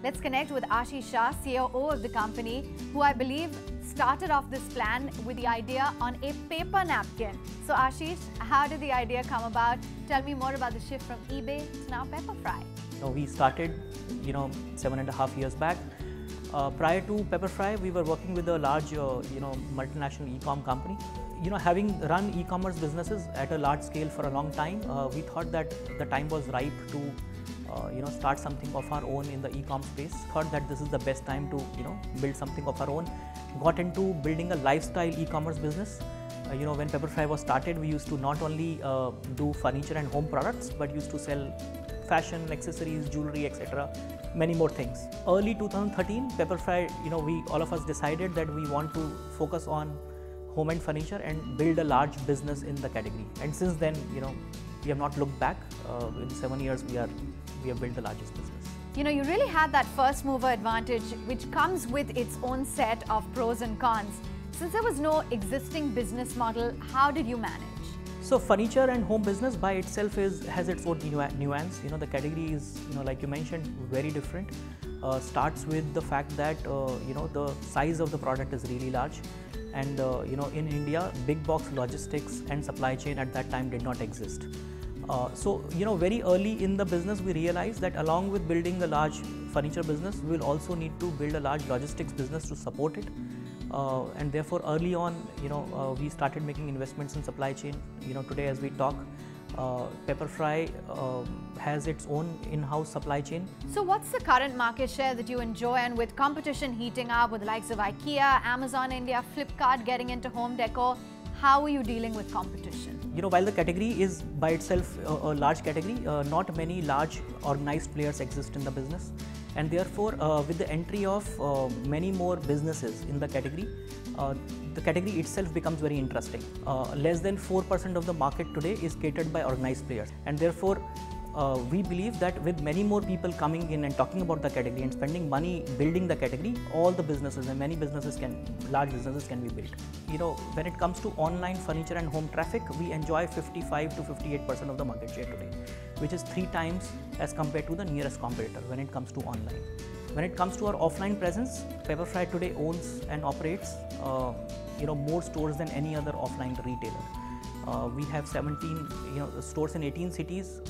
Let's connect with Ashish Shah, COO of the company, who I believe started off this plan with the idea on a paper napkin. So Ashish, how did the idea come about? Tell me more about the shift from eBay to now Pepperfry. We started, 7.5 years back. Prior to Pepperfry, we were working with a large, multinational e-com company. Having run e-commerce businesses at a large scale for a long time, we thought that the time was ripe to, start something of our own in the e-com space. Thought that this is the best time to, build something of our own. Got into building a lifestyle e-commerce business. When Pepperfry was started, we used to not only do furniture and home products, but used to sell fashion, accessories, jewelry, etc. Many more things. Early 2013, Pepperfry, all of us decided that we want to focus on home-end furniture and build a large business in the category. And since then, we have not looked back. In 7 years, we have built the largest business. You really had that first mover advantage, which comes with its own set of pros and cons. Since there was no existing business model, how did you manage? So furniture and home business by itself has its own nuance. The category is, like you mentioned, very different. Starts with the fact that, the size of the product is really large. And, in India, big box logistics and supply chain at that time did not exist. Very early in the business, we realized that along with building a large furniture business, we will also need to build a large logistics business to support it. And therefore, early on, we started making investments in supply chain. Today as we talk, Pepperfry has its own in-house supply chain. So what's the current market share that you enjoy, and with competition heating up with the likes of IKEA, Amazon India, Flipkart getting into home decor, how are you dealing with competition? While the category is by itself a large category, not many large organized players exist in the business. And therefore, with the entry of many more businesses in the category itself becomes very interesting. Less than 4% of the market today is catered by organized players. And therefore, we believe that with many more people coming in and talking about the category and spending money building the category, all the businesses and large businesses can be built. When it comes to online furniture and home traffic, we enjoy 55 to 58% of the market share today, which is 3 times as compared to the nearest competitor when it comes to online. When it comes to our offline presence, Pepperfry today owns and operates more stores than any other offline retailer. We have 17 stores in 18 cities.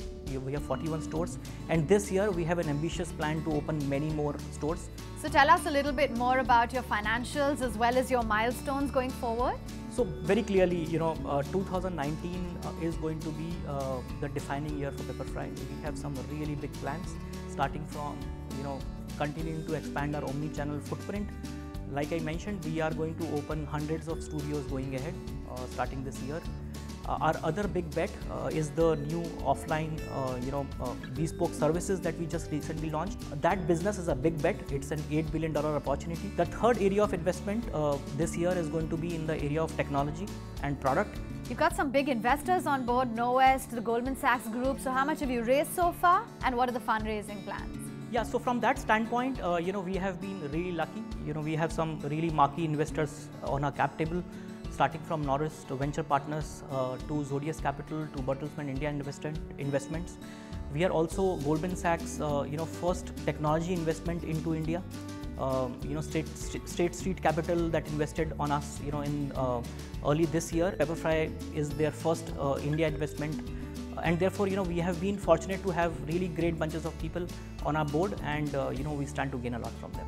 We have 41 stores, and this year we have an ambitious plan to open many more stores. So tell us a little bit more about your financials as well as your milestones going forward. So very clearly, 2019 is going to be the defining year for Pepperfry. We have some really big plans, starting from continuing to expand our omni-channel footprint. Like I mentioned, we are going to open hundreds of studios going ahead, starting this year. Our other big bet is the new offline, bespoke services that we just recently launched. That business is a big bet. It's an $8 billion opportunity. The third area of investment this year is going to be in the area of technology and product. You've got some big investors on board, Norwest, the Goldman Sachs group. So how much have you raised so far, and what are the fundraising plans? Yeah, so from that standpoint, we have been really lucky. We have some really marquee investors on our cap table, starting from Norwest Venture partners to Zodius Capital to Bertelsmann India Investments. We are also Goldman Sachs, first technology investment into India. State Street Capital that invested on us, in early this year. Pepperfry is their first India investment. And therefore, we have been fortunate to have really great bunches of people on our board, and we stand to gain a lot from them.